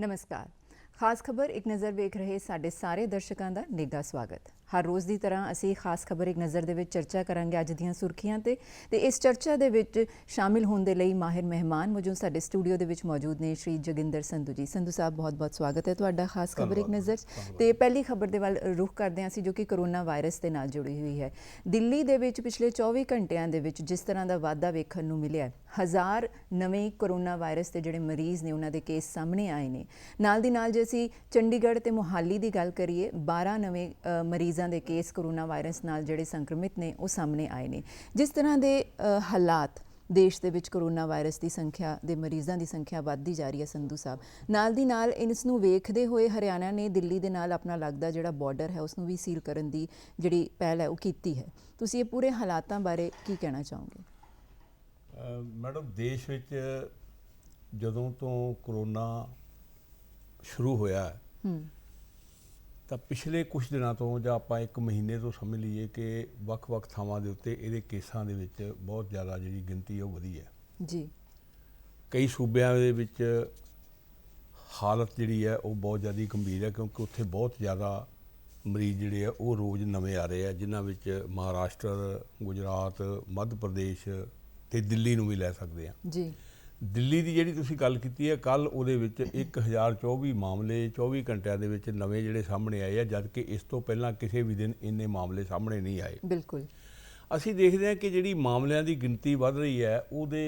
नमस्कार। खास खबर एक नज़र वेख रहे साडे सारे दर्शकों का निघा स्वागत। हर रोज़ की तरह असी खास खबर एक नज़र दे विच चर्चा करांगे अज दीयां सुर्खियां ते इस चर्चा दे विच शामिल होने दे लई माहिर मेहमान मौजूद साडे स्टूडियो दे विच मौजूद ने श्री जोगिंदर संधू जी। संधू साहब बहुत बहुत स्वागत है तुहाडा खास खबर एक नज़र। तो पहली खबर दे वल रुख करदे हां जो कि कोरोना वायरस के नाल जुड़ी हुई है। दिल्ली दे विच पिछले 24 घंटियां दे विच जिस तरह का वाधा वेखण नूं मिलिया, 1000 नवे कोरोना वायरस के जिहड़े मरीज़ ने उन्हां दे केस सामने आए ने। नाल दी नाल जे असीं चंडीगढ़ ते मोहाली की गल करिए, 12 नवे मरीज़ों के केस कोरोना वायरस नाल जिहड़े संक्रमित ने वो सामने आए ने। जिस तरह के हालात देश दे विच कोरोना वायरस की संख्या दे मरीज़ों की संख्या वधदी जा रही है, संधू साहब नाल दी नाल इस नूं वेखदे होए हरियाणा ने दिल्ली दे नाल अपना लगदा जिहड़ा बॉर्डर है उसनूं भी सील करन दी जिहड़ी पहल है वो कीती है। तुसीं ये पूरे हालातां बारे की कहना चाहोगे? मैडम, देश विच जदों तो कोरोना शुरू होया तो पिछले कुछ दिनों तो जां आपां एक महीने तो समझ लीए कि वक्-वक् थावां दे उत्ते इहदे केसां दे विच बहुत ज़्यादा जिहड़ी गिनती है वो वधी है जी। कई सूबियां दे विच हालत जिहड़ी है वो बहुत ज़्यादा गंभीर है, क्योंकि उत्थे बहुत ज़्यादा मरीज़ जिहड़े है वो रोज़ नवे आ रहे हैं, जिन्हां विच महाराष्ट्र, गुजरात, मध्य प्रदेश ते दिल्ली नूं भी लै सकदे आ जी। दिल्ली की जिहड़ी तुसीं गल कीती है, कल उहदे विच 1024 मामले 24 घंटिया दे विच नवे जिहड़े सामने आए हैं, जबकि इस तो पहलां किसी भी दिन इन्ने मामले सामने नहीं आए। बिल्कुल। असीं देखते हैं कि जिहड़ी मामलिਆਂ की गिनती वध रही है उहदे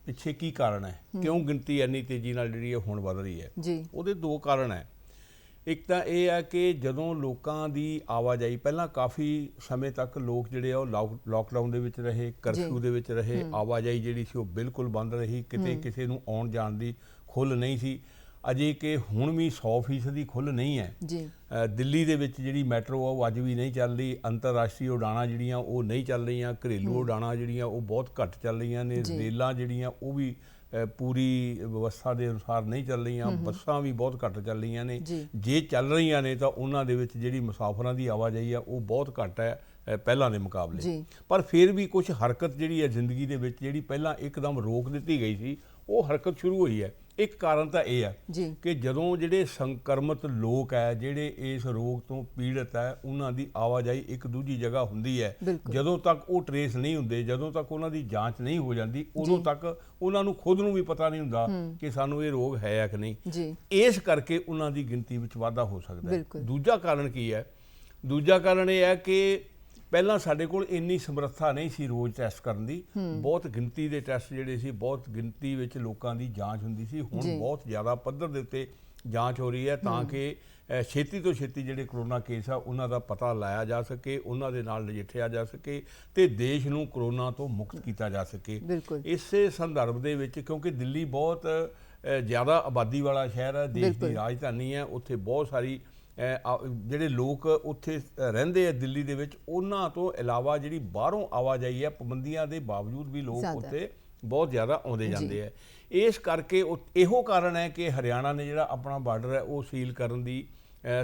पिछे की कारण है, क्यों गिनती इन्नी तेज़ी नाल जिहड़ी हुण वध रही है। जी। उहदे दो कारण है। एक तो यह है कि जदों लोगों की आवाजाही पहलां काफ़ी समय तक लोग जिहड़े लॉकडाउन दे विच रहे, करफ्यू दे विच रहे, आवाजाही जिहड़ी सी बिल्कुल बंद रही, किते किसी नूं आउण जाण दी खुੱਲ नहीं सी। अजे कि हुण भी 100% खुੱਲ नहीं है। जी। दिल्ली दे विच जिहड़ी मैट्रो आ वो अज भी नहीं चल रही, अंतरराष्ट्रीय उड़ाणां जिहड़ियां वो नहीं चल रही, घरेलू उड़ाणां जिहड़ियां वो बहुत घट चल रही ने, रेलां जिहड़ियां वो भी पूरी व्यवस्था के अनुसार नहीं चल रही, बसां भी बहुत घट चल रही ने। जे चल रही ने तो उन्हां दे विच जिहड़ी मुसाफरां की आवाजाही है वो बहुत घट है पहलां दे मुकाबले। पर फिर भी कुछ हरकत जिहड़ी है जिंदगी दे विच जिहड़ी पहलां एकदम रोक दी गई सी वो हरकत शुरू हुई है। एक कारण तो यह है कि जदों जिहड़े संक्रमित लोग है जिहड़े इस रोग तो पीड़ित है उन्हां दी आवाजाही एक दूजी जगह हुंदी है, जदों तक वो ट्रेस नहीं हुंदे, जदों तक उन्हां दी जांच नहीं हो जाती, उदों तक उन्हां नूं खुद नूं भी पता नहीं हुंदा कि सानूं ये रोग है या कि नहीं। इस करके उन्हां दी गिनती विच वाधा हो सकदा है। दूजा कारण की है? दूजा कारण यह है कि पहलां साडे कोल इन्नी समर्था नहीं सी रोज़ टैसट करन दी, बहुत गिनती के टैसट जिहड़े सी बहुत गिनती विच लोकां दी जांच हुंदी सी। हुण बहुत ज़्यादा पद्धर दे उत्ते जांच हो रही है ताकि छेती तो छेती जिहड़े कोरोना केस आ उन्हां दा पता लाया जा सके, उन्हां दे नाल नजिठिया जा सके ते देश नूं कोरोना तो मुक्त किया जा सके। इस संदर्भ दे विच क्योंकि दिल्ली बहुत ज़्यादा आबादी वाला शहर है, देश की राजधानी है, उत्थे बहुत सारी ਜਿਹੜੇ लोग उत्थे रहिंदे आ दिल्ली दे विच, उन्हां तो इलावा जिहड़ी बाहरों आवाजाही है पाबंदियां दे बावजूद भी लोग उत्थे बहुत ज़्यादा आउंदे जांदे है। इस करके इहो कारण है कि हरियाणा ने जिहड़ा अपना बार्डर है वो सील करन दी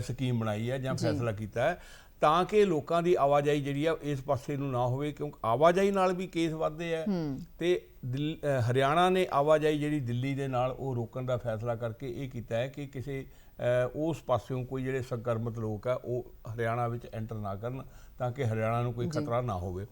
स्कीम बनाई है जां फैसला कीता है ताकि लोगों की आवाजाही जिहड़ी है इस पासे नूं ना होवे, क्योंकि आवाजाही नाल भी केस वधदे है ते हरियाणा ने आवाजाही जिहड़ी दिल्ली दे नाल वो रोकण दा फैसला करके ये कीता है कि किसी उस पासों कोई जिहड़े संक्रमित लोग है वो हरियाणा विच एंटर ना करन ताकि हरियाणा नूं कोई खतरा ना होवे।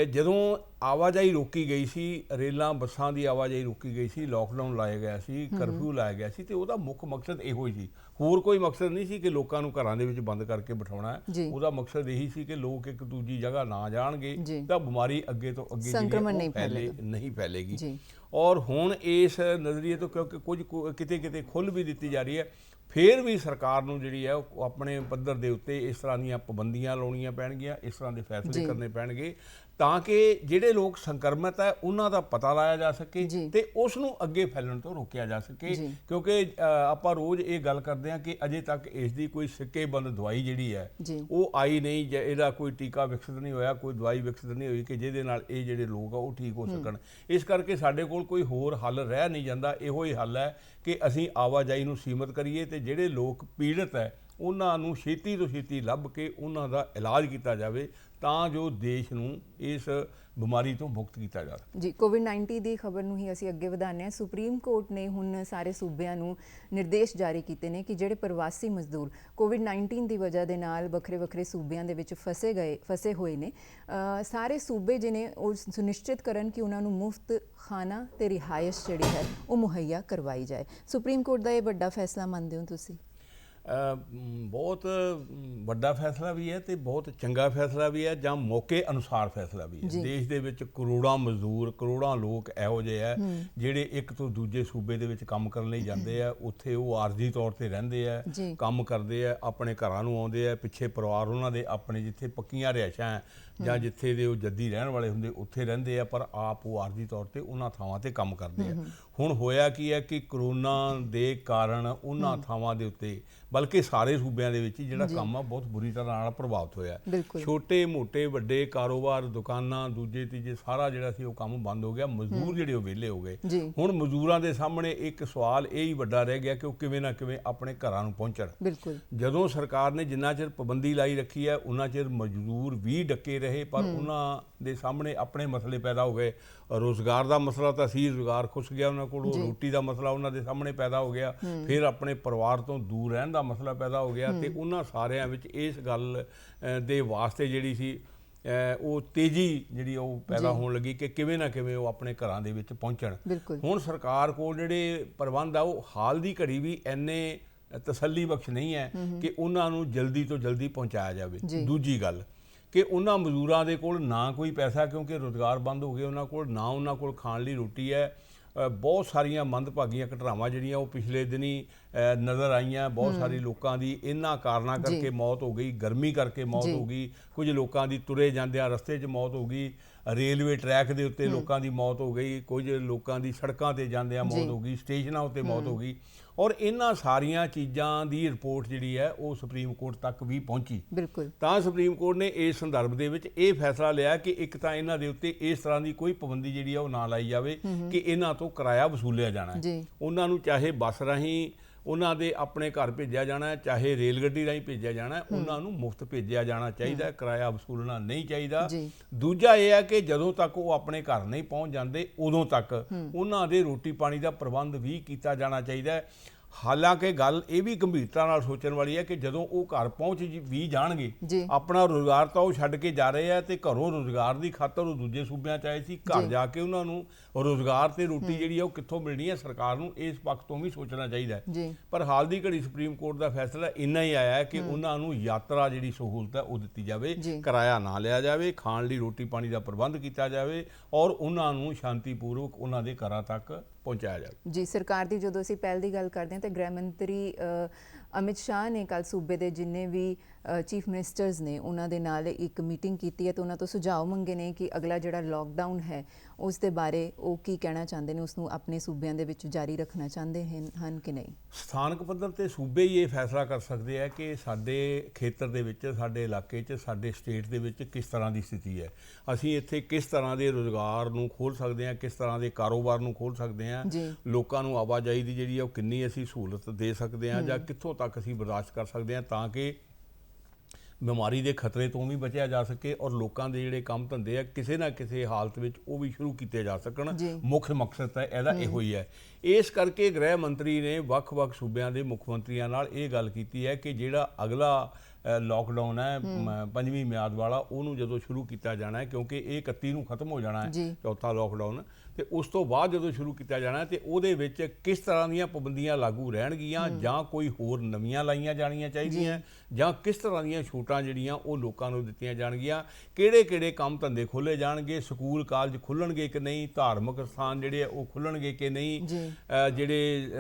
जदों आवाजाही रोकी गई सी, रेलां बसां की आवाजाही रोकी गई सी, लॉकडाउन लाया गया सी, करफ्यू लाया गया सी, तो उहदा मुख मकसद इहो ही सी, होर कोई मकसद नहीं सी कि लोकां नूं घरां दे विच बंद करके बिठाउणा है। उहदा मकसद यही सी कि लोग एक दूजी जगह ना जाणगे तां बीमारी अगे तो अगे नहीं फैलेगी। और हुण इस नज़रिए तो क्योंकि कुछ किते किते खुੱਲ भी दी जा रही है, फिर भी सरकार नूं जिहड़ी है अपने पद्धर दे उत्ते इस तरह दीयां पाबंदियां लाउणीਆਂ पैणगीਆਂ, इस तरह के फैसले करने पैणगे ताकि जिहड़े लोग संक्रमित है उन्हां दा पता लाया जा सके ते उस नूं अगे फैलण तो रोकिया जा सके। क्योंकि आपां रोज़ ये गल करदे हां कि अजे तक इसकी कोई सिक्केबंद दवाई जिहड़ी है वो आई नहीं, इहदा कोई टीका विकसित नहीं होया, कोई दवाई विकसित नहीं हुई कि जिहदे नाल ये जिहड़े लोग आ वो ठीक हो सकण। इस करके साडे कोल कोई होर हल रह नहीं जांदा, इहो ही हल है कि असीं आवाजाही नूं सीमित करिए ते जिहड़े लोग पीड़ित है उन्हां नूं छेती तो छेती लभ के उन्हां दा इलाज किया जाए ਤਾਂ ਜੋ ਦੇਸ਼ ਨੂੰ ਇਸ ਬਿਮਾਰੀ ਤੋਂ ਮੁਕਤ ਕੀਤਾ ਜਾ ਸਕੇ। ਜੀ, ਕੋਵਿਡ-19 ਦੀ ਖਬਰ ਨੂੰ ਹੀ ਅਸੀਂ ਅੱਗੇ ਵਧਾਉਂਦੇ ਹਾਂ। ਸੁਪਰੀਮ ਕੋਰਟ ਨੇ ਹੁਣ ਸਾਰੇ ਸੂਬਿਆਂ ਨੂੰ ਨਿਰਦੇਸ਼ ਜਾਰੀ ਕੀਤੇ ਨੇ ਕਿ ਜਿਹੜੇ ਪ੍ਰਵਾਸੀ ਮਜ਼ਦੂਰ ਕੋਵਿਡ-19 ਦੀ ਵਜ੍ਹਾ ਦੇ ਨਾਲ ਵੱਖਰੇ ਸੂਬਿਆਂ ਦੇ ਵਿੱਚ ਫਸੇ ਹੋਏ ਨੇ, ਸਾਰੇ ਸੂਬੇ ਜਿਹਨੇ ਉਹ ਸੁਨਿਸ਼ਚਿਤ ਕਰਨ ਕਿ ਉਹਨਾਂ ਨੂੰ ਮੁਫਤ ਖਾਣਾ ਤੇ ਰਿਹਾਇਸ਼ ਜਿਹੜੀ ਹੈ ਉਹ ਮੁਹੱਈਆ ਕਰਵਾਈ ਜਾਏ। ਸੁਪਰੀਮ ਕੋਰਟ ਦਾ ਇਹ ਵੱਡਾ ਫੈਸਲਾ ਮੰਨਦੇ ਹੋ ਤੁਸੀਂ? ਬਹੁਤ ਵੱਡਾ ਫੈਸਲਾ ਵੀ ਹੈ ਤੇ ਬਹੁਤ ਚੰਗਾ ਫੈਸਲਾ ਵੀ ਹੈ, ਜਾਂ ਮੌਕੇ ਅਨੁਸਾਰ ਫੈਸਲਾ ਵੀ ਹੈ। ਦੇਸ਼ ਦੇ ਵਿੱਚ ਕਰੋੜਾਂ ਮਜ਼ਦੂਰ, ਕਰੋੜਾਂ ਲੋਕ ਇਹੋ ਜਿਹੇ ਆ ਜਿਹੜੇ ਇੱਕ ਤੋਂ ਦੂਜੇ ਸੂਬੇ ਦੇ ਵਿੱਚ ਕੰਮ ਕਰਨ ਲਈ ਜਾਂਦੇ ਆ। ਉੱਥੇ ਉਹ ਆਰਜ਼ੀ ਤੌਰ ਤੇ ਰਹਿੰਦੇ ਆ, ਕੰਮ ਕਰਦੇ ਆ, ਆਪਣੇ ਘਰਾਂ ਨੂੰ ਆਉਂਦੇ ਆ, ਪਿੱਛੇ ਪਰਿਵਾਰ ਉਹਨਾਂ ਦੇ ਆਪਣੇ ਜਿੱਥੇ ਪੱਕੀਆਂ ਰਿਹਾਇਸ਼ਾਂ ਜਾਂ ਜਿੱਥੇ ਦੇ ਉਹ ਜੱਦੀ ਰਹਿਣ ਵਾਲੇ ਹੁੰਦੇ ਉੱਥੇ ਰਹਿੰਦੇ ਆ, ਪਰ ਆਪ ਉਹ ਆਰਜ਼ੀ ਤੌਰ ਤੇ ਉਹਨਾਂ ਥਾਵਾਂ ਤੇ ਕੰਮ ਕਰਦੇ ਆ। ਹੁਣ ਹੋਇਆ ਕੀ ਹੈ ਕਿ ਕਰੋਨਾ ਦੇ ਕਾਰਨ ਉਹਨਾਂ ਥਾਵਾਂ ਦੇ ਉੱਤੇ, ਬਲਕਿ ਸਾਰੇ ਸੂਬਿਆਂ ਦੇ ਵਿੱਚ ਹੀ ਜਿਹੜਾ ਕੰਮ ਆ ਬਹੁਤ ਬੁਰੀ ਤਰ੍ਹਾਂ ਨਾਲ ਪ੍ਰਭਾਵਿਤ ਹੋਇਆ। ਛੋਟੇ ਮੋਟੇ ਵੱਡੇ ਕਾਰੋਬਾਰ, ਦੁਕਾਨਾਂ, ਦੂਜੇ ਤੀਜੇ ਸਾਰਾ ਜਿਹੜਾ ਸੀ ਉਹ ਕੰਮ ਬੰਦ ਹੋ ਗਿਆ। ਮਜ਼ਦੂਰ ਜਿਹੜੇ ਉਹ ਵਿਹਲੇ ਹੋ ਗਏ। ਹੁਣ ਮਜ਼ਦੂਰਾਂ ਦੇ ਸਾਹਮਣੇ ਇੱਕ ਸਵਾਲ ਇਹ ਹੀ ਵੱਡਾ ਰਹਿ ਗਿਆ ਕਿ ਉਹ ਕਿਵੇਂ ਨਾ ਕਿਵੇਂ ਆਪਣੇ ਘਰਾਂ ਨੂੰ ਪਹੁੰਚਣ। ਜਦੋਂ ਸਰਕਾਰ ਨੇ ਜਿੰਨਾ ਚਿਰ ਪਾਬੰਦੀ ਲਾਈ ਰੱਖੀ ਹੈ ਉਹਨਾਂ ਚਿਰ ਮਜ਼ਦੂਰ ਵੀ ਡੱਕੇ ਰਹੇ, ਪਰ ਉਹਨਾਂ ਦੇ ਸਾਹਮਣੇ ਆਪਣੇ ਮਸਲੇ ਪੈਦਾ ਹੋ ਗਏ। ਰੋਜ਼ਗਾਰ ਦਾ ਮਸਲਾ ਤਾਂ ਸੀ, ਰੋਜ਼ਗਾਰ ਖੁੱਸ ਗਿਆ ਉਹਨਾਂ ਕੋਲ। ਰੋਟੀ ਦਾ ਮਸਲਾ ਉਹਨਾਂ ਦੇ ਸਾਹਮਣੇ ਪੈਦਾ ਹੋ ਗਿਆ। ਫਿਰ ਆਪਣੇ ਪਰਿਵਾਰ ਤੋਂ ਦੂਰ ਰਹਿਣ ਦਾ ਮਸਲਾ ਪੈਦਾ ਹੋ ਗਿਆ। ਤੇ ਉਹਨਾਂ ਸਾਰਿਆਂ ਵਿੱਚ ਇਸ ਗੱਲ ਦੇ ਵਾਸਤੇ ਜਿਹੜੀ ਸੀ ਉਹ ਤੇਜ਼ੀ ਜਿਹੜੀ ਉਹ ਪੈਦਾ ਹੋਣ ਲੱਗੀ ਕਿ ਕਿਵੇਂ ਨਾ ਕਿਵੇਂ ਉਹ ਆਪਣੇ ਘਰਾਂ ਦੇ ਵਿੱਚ ਪਹੁੰਚਣ। ਹੁਣ ਸਰਕਾਰ ਕੋਲ ਜਿਹੜੇ ਪ੍ਰਬੰਧ ਆ ਉਹ ਹਾਲ ਦੀ ਘੜੀ ਵੀ ਇੰਨੇ ਤਸੱਲੀ ਬਖਸ਼ ਨਹੀਂ ਹੈ ਕਿ ਉਹਨਾਂ ਨੂੰ ਜਲਦੀ ਤੋਂ ਜਲਦੀ ਪਹੁੰਚਾਇਆ ਜਾਵੇ। ਦੂਜੀ ਗੱਲ ਕਿ ਉਹਨਾਂ ਮਜ਼ਦੂਰਾਂ ਦੇ ਕੋਲ ਨਾ ਕੋਈ ਪੈਸਾ, ਕਿਉਂਕਿ ਰੁਜ਼ਗਾਰ ਬੰਦ ਹੋ ਗਏ ਉਹਨਾਂ ਕੋਲ, ਨਾ ਉਹਨਾਂ ਕੋਲ ਖਾਣ ਲਈ ਰੋਟੀ ਹੈ। ਬਹੁਤ ਸਾਰੀਆਂ ਮੰਦਭਾਗੀਆਂ ਘਟਨਾਵਾਂ ਜਿਹੜੀਆਂ ਉਹ ਪਿਛਲੇ ਦਿਨੀ ਨਜ਼ਰ ਆਈਆਂ। ਬਹੁਤ ਸਾਰੇ ਲੋਕਾਂ ਦੀ ਇਹਨਾਂ ਕਾਰਨਾਂ ਕਰਕੇ ਮੌਤ ਹੋ ਗਈ। ਗਰਮੀ ਕਰਕੇ ਮੌਤ ਹੋ ਗਈ, ਕੁਝ ਲੋਕਾਂ ਦੀ ਤੁਰੇ ਜਾਂਦਿਆਂ ਰਸਤੇ 'ਚ ਮੌਤ ਹੋ ਗਈ, ਰੇਲਵੇ ਟਰੈਕ ਦੇ ਉੱਤੇ ਲੋਕਾਂ ਦੀ ਮੌਤ ਹੋ ਗਈ, ਕੁਝ ਲੋਕਾਂ ਦੀ ਸੜਕਾਂ ਤੇ ਜਾਂਦਿਆਂ ਮੌਤ ਹੋ ਗਈ, ਸਟੇਸ਼ਨਾਂ ਉੱਤੇ ਮੌਤ ਹੋ ਗਈ। ਔਰ ਇਹਨਾਂ ਸਾਰੀਆਂ ਚੀਜ਼ਾਂ ਦੀ ਰਿਪੋਰਟ ਜਿਹੜੀ ਹੈ ਉਹ ਸੁਪਰੀਮ ਕੋਰਟ ਤੱਕ ਵੀ ਪਹੁੰਚੀ। ਤਾਂ ਸੁਪਰੀਮ ਕੋਰਟ ਨੇ ਇਸ ਸੰਦਰਭ ਦੇ ਵਿੱਚ ਇਹ ਫੈਸਲਾ ਲਿਆ ਕਿ ਇੱਕ ਤਾਂ ਇਹਨਾਂ ਦੇ ਉੱਤੇ ਇਸ ਤਰ੍ਹਾਂ ਦੀ ਕੋਈ ਪਾਬੰਦੀ ਜਿਹੜੀ ਆ ਉਹ ਨਾ ਲਾਈ ਜਾਵੇ ਕਿ ਇਹਨਾਂ ਤੋਂ ਕਿਰਾਇਆ ਵਸੂਲਿਆ ਜਾਣਾ। ਉਹਨਾਂ ਨੂੰ ਚਾਹੇ ਬੱਸ ਰਾਹੀਂ ਉਹਨਾਂ ਦੇ ਆਪਣੇ ਘਰ ਭੇਜਿਆ ਜਾਣਾ, ਚਾਹੇ ਰੇਲ ਗੱਡੀ ਰਾਹੀਂ ਭੇਜਿਆ ਜਾਣਾ, ਉਹਨਾਂ ਨੂੰ ਮੁਫਤ ਭੇਜਿਆ ਜਾਣਾ ਚਾਹੀਦਾ, ਕਿਰਾਇਆ ਵਸੂਲਣਾ ਨਹੀਂ ਚਾਹੀਦਾ। ਦੂਜਾ ਇਹ ਹੈ ਕਿ ਜਦੋਂ ਤੱਕ ਉਹ ਆਪਣੇ ਘਰ ਨਹੀਂ ਪਹੁੰਚ ਜਾਂਦੇ ਉਦੋਂ ਤੱਕ ਉਹਨਾਂ ਦੇ ਰੋਟੀ ਪਾਣੀ ਦਾ ਪ੍ਰਬੰਧ ਵੀ ਕੀਤਾ ਜਾਣਾ ਚਾਹੀਦਾ ਹੈ। ਹਾਲਾਂਕਿ ਗੱਲ ਇਹ ਵੀ ਗੰਭੀਰਤਾ ਨਾਲ ਸੋਚਣ ਵਾਲੀ ਹੈ ਕਿ ਜਦੋਂ ਉਹ ਘਰ ਪਹੁੰਚ ਵੀ ਜਾਣਗੇ, ਆਪਣਾ ਰੁਜ਼ਗਾਰ ਤਾਂ ਉਹ ਛੱਡ ਕੇ ਜਾ ਰਹੇ ਆ ਤੇ ਘਰੋਂ ਰੁਜ਼ਗਾਰ ਦੀ ਖਾਤਰ ਉਹ ਦੂਜੇ ਸੂਬਿਆਂ 'ਚ ਆਏ ਸੀ, ਘਰ ਜਾ ਕੇ ਉਹਨਾਂ ਨੂੰ ਰੁਜ਼ਗਾਰ ਤੇ ਰੋਟੀ ਜਿਹੜੀ ਆ ਉਹ ਕਿੱਥੋਂ ਮਿਲਣੀ ਹੈ। ਸਰਕਾਰ ਨੂੰ ਇਸ ਪੱਖ ਤੋਂ ਵੀ ਸੋਚਣਾ ਚਾਹੀਦਾ ਹੈ। ਪਰ ਹਾਲ ਦੀ ਘੜੀ ਸੁਪਰੀਮ ਕੋਰਟ ਦਾ ਫੈਸਲਾ ਇੰਨਾ ਹੀ ਆਇਆ ਹੈ ਕਿ ਉਹਨਾਂ ਨੂੰ ਯਾਤਰਾ ਜਿਹੜੀ ਸਹੂਲਤ ਹੈ ਉਹ ਦਿੱਤੀ ਜਾਵੇ, ਕਿਰਾਇਆ ਨਾ ਲਿਆ ਜਾਵੇ, ਖਾਣ ਲਈ ਰੋਟੀ ਪਾਣੀ ਦਾ ਪ੍ਰਬੰਧ ਕੀਤਾ ਜਾਵੇ ਔਰ ਉਹਨਾਂ ਨੂੰ ਸ਼ਾਂਤੀਪੂਰਵਕ ਉਹਨਾਂ ਦੇ ਘਰਾਂ ਤੱਕ ਪਹੁੰਚਾਇਆ ਜਾਵੇ। ਜੀ, ਸਰਕਾਰ ਦੀ ਜਦੋਂ ਅਸੀਂ ਪਹਿਲ ਦੀ ਗੱਲ ਕਰਦੇ ਹਾਂ ਤਾਂ ਗ੍ਰਹਿ ਮੰਤਰੀ ਅਮਿਤ ਸ਼ਾਹ ਨੇ ਕੱਲ੍ਹ ਸੂਬੇ ਦੇ ਜਿੰਨੇ ਵੀ ਚੀਫ ਮਿਨਿਸਟਰਸ ਨੇ ਉਹਨਾਂ ਦੇ ਨਾਲ ਇੱਕ ਮੀਟਿੰਗ ਕੀਤੀ ਹੈ ਤੇ ਉਹਨਾਂ ਤੋਂ ਸੁਝਾਅ ਮੰਗੇ ਨੇ ਕਿ ਅਗਲਾ ਜਿਹੜਾ ਲੋਕਡਾਊਨ ਹੈ ਉਸ ਦੇ ਬਾਰੇ ਉਹ ਕੀ ਕਹਿਣਾ ਚਾਹੁੰਦੇ ਨੇ, ਉਸ ਨੂੰ ਆਪਣੇ ਸੂਬਿਆਂ ਦੇ ਵਿੱਚ ਜਾਰੀ ਰੱਖਣਾ ਚਾਹੁੰਦੇ ਹਨ ਕਿ ਨਹੀਂ। ਸਥਾਨਕ ਪੱਧਰ ਤੇ ਸੂਬੇ ਹੀ ਇਹ ਫੈਸਲਾ ਕਰ ਸਕਦੇ ਆ ਕਿ ਸਾਡੇ ਖੇਤਰ ਦੇ ਵਿੱਚ, ਸਾਡੇ ਇਲਾਕੇ 'ਚ, ਸਾਡੇ ਸਟੇਟ ਦੇ ਵਿੱਚ ਕਿਸ ਤਰ੍ਹਾਂ ਦੀ ਸਥਿਤੀ ਹੈ। ਅਸੀਂ ਇੱਥੇ ਕਿਸ ਤਰ੍ਹਾਂ ਦੇ ਰੁਜ਼ਗਾਰ ਨੂੰ ਖੋਲ੍ਹ ਸਕਦੇ ਹਾਂ, ਕਿਸ ਤਰ੍ਹਾਂ ਦੇ ਕਾਰੋਬਾਰ ਨੂੰ ਖੋਲ੍ਹ ਸਕਦੇ ਹਾਂ, ਲੋਕਾਂ ਨੂੰ ਆਵਾਜਾਈ ਦੀ ਜਿਹੜੀ ਆ ਉਹ ਕਿੰਨੀ ਅਸੀਂ ਸਹੂਲਤ ਦੇ ਸਕਦੇ ਹਾਂ ਜਾਂ ਕਿੱਥੋਂ ਤੱਕ ਅਸੀਂ ਬਰਦਾਸ਼ਤ ਕਰ ਸਕਦੇ ਹਾਂ ਤਾਂ ਕਿ ਬਿਮਾਰੀ ਦੇ ਖਤਰੇ ਤੋਂ ਵੀ ਬਚਿਆ ਜਾ ਸਕੇ ਔਰ ਲੋਕਾਂ ਦੇ ਜਿਹੜੇ ਕੰਮ ਧੰਦੇ ਆ ਕਿਸੇ ਨਾ ਕਿਸੇ ਹਾਲਤ ਵਿੱਚ ਉਹ ਵੀ ਸ਼ੁਰੂ ਕੀਤੇ ਜਾ ਸਕਣ। ਮੁੱਖ ਮਕਸਦ ਤਾਂ ਇਹਦਾ ਇਹੋ ਹੀ ਹੈ। ਇਸ ਕਰਕੇ ਗ੍ਰਹਿ ਮੰਤਰੀ ਨੇ ਵੱਖ-ਵੱਖ ਸੂਬਿਆਂ ਦੇ ਮੁੱਖ ਮੰਤਰੀਆਂ ਨਾਲ ਇਹ ਗੱਲ ਕੀਤੀ ਹੈ ਕਿ ਜਿਹੜਾ ਅਗਲਾ ਲੋਕਡਾਊਨ ਹੈ 5ਵੀਂ ਮਿਆਦ ਵਾਲਾ, ਉਹਨੂੰ ਜਦੋਂ ਸ਼ੁਰੂ ਕੀਤਾ ਜਾਣਾ ਹੈ, ਕਿਉਂਕਿ ਇਹ 31 ਨੂੰ ਖਤਮ ਹੋ ਜਾਣਾ ਹੈ ਚੌਥਾ ਲੋਕਡਾਊਨ, ਤੇ ਉਸ ਤੋਂ ਬਾਅਦ ਜਦੋਂ ਸ਼ੁਰੂ ਕੀਤਾ ਜਾਣਾ ਤੇ ਉਹਦੇ ਵਿੱਚ ਕਿਸ ਤਰ੍ਹਾਂ ਦੀਆਂ ਪਾਬੰਦੀਆਂ ਲਾਗੂ ਰਹਿਣਗੀਆਂ ਜਾਂ ਕੋਈ ਹੋਰ ਨਵੀਆਂ ਲਾਈਆਂ ਜਾਣੀਆਂ ਚਾਹੀਦੀਆਂ ਜਾਂ ਕਿਸ ਤਰ੍ਹਾਂ ਦੀਆਂ ਛੋਟਾਂ ਜਿਹੜੀਆਂ ਉਹ ਲੋਕਾਂ ਨੂੰ ਦਿੱਤੀਆਂ ਜਾਣਗੀਆਂ, ਕਿਹੜੇ ਕੰਮ ਧੰਦੇ ਖੋਲ੍ਹੇ ਜਾਣਗੇ, ਸਕੂਲ ਕਾਲਜ ਖੁੱਲ੍ਹਣਗੇ ਕਿ ਨਹੀਂ, ਧਾਰਮਿਕ ਸਥਾਨ ਜਿਹੜੇ ਆ ਉਹ ਖੁੱਲ੍ਹਣਗੇ ਕਿ ਨਹੀਂ, ਜਿਹੜੇ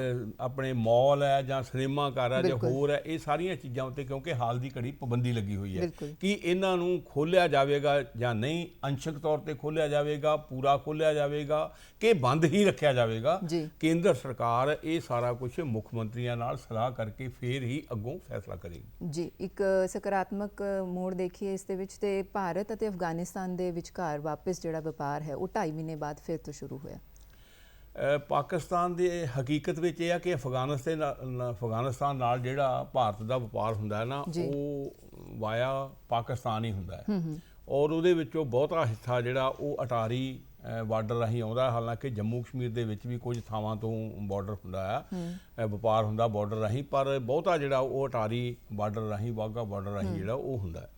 ਆਪਣੇ ਮਾਲ ਹੈ ਜਾਂ ਸਿਨੇਮਾ ਘਰ ਹੈ ਜਾਂ ਹੋਰ ਹੈ, ਇਹ ਸਾਰੀਆਂ ਚੀਜ਼ਾਂ ਉੱਤੇ ਕਿਉਂਕਿ ਹਾਲ ਦੀ ਘੜੀ ਪਾਬੰਦੀ ਲੱਗੀ ਹੋਈ ਹੈ ਕਿ ਇਹਨਾਂ ਨੂੰ ਖੋਲ੍ਹਿਆ ਜਾਵੇਗਾ ਜਾਂ ਨਹੀਂ, ਅੰਸ਼ਕ ਤੌਰ ਤੇ ਖੋਲ੍ਹਿਆ ਜਾਵੇਗਾ, ਪੂਰਾ ਖੋਲ੍ਹਿਆ ਜਾਵੇਗਾ ਕਿ ਬੰਦ ਹੀ ਰੱਖਿਆ ਜਾਵੇਗਾ। ਕੇਂਦਰ ਸਰਕਾਰ ਇਹ ਸਾਰਾ ਕੁਝ ਮੁੱਖ ਮੰਤਰੀਆਂ ਨਾਲ ਸਲਾਹ ਕਰਕੇ ਫਿਰ ਹੀ ਅੱਗੋਂ ਫੈਸਲਾ ਕਰੇਗੀ। ਜੀ, ਇੱਕ ਸਕਾਰਾਤਮਕ ਮੋੜ ਦੇਖੀਏ ਇਸ ਦੇ ਵਿੱਚ ਤੇ ਭਾਰਤ ਅਤੇ ਅਫਗਾਨਿਸਤਾਨ ਦੇ ਵਿਚਕਾਰ ਵਾਪਸ ਜਿਹੜਾ ਵਪਾਰ ਹੈ ਉਹ 2.5 ਮਹੀਨੇ ਬਾਅਦ ਫਿਰ ਤੋਂ ਸ਼ੁਰੂ ਹੋਇਆ। ਪਾਕਿਸਤਾਨ ਦੀ ਹਕੀਕਤ ਵਿੱਚ ਇਹ ਆ ਕਿ ਅਫਗਾਨਿਸਤਾਨ ਨਾਲ ਜਿਹੜਾ ਭਾਰਤ ਦਾ ਵਪਾਰ ਹੁੰਦਾ ਹੈ ਨਾ ਉਹ ਵਾਇਆ ਪਾਕਿਸਤਾਨ ਹੀ ਹੁੰਦਾ ਹੈ ਔਰ ਉਹਦੇ ਵਿੱਚੋਂ ਬਹੁਤਾ ਹਿੱਸਾ ਜਿਹੜਾ ਉਹ ਅਟਾਰੀ ਬਾਰਡਰ ਰਾਹੀਂ ਆਉਂਦਾ। ਹਾਲਾਂਕਿ ਜੰਮੂ ਕਸ਼ਮੀਰ ਦੇ ਵਿੱਚ ਵੀ ਕੁਝ ਥਾਵਾਂ ਤੋਂ ਬਾਰਡਰ ਹੁੰਦਾ ਆ, ਵਪਾਰ ਹੁੰਦਾ ਬਾਰਡਰ ਰਾਹੀਂ, ਪਰ ਬਹੁਤਾ ਜਿਹੜਾ ਉਹ ਅਟਾਰੀ ਬਾਰਡਰ ਰਾਹੀਂ, ਵਾਹਗਾ ਬਾਰਡਰ ਰਾਹੀਂ ਜਿਹੜਾ ਉਹ ਹੁੰਦਾ।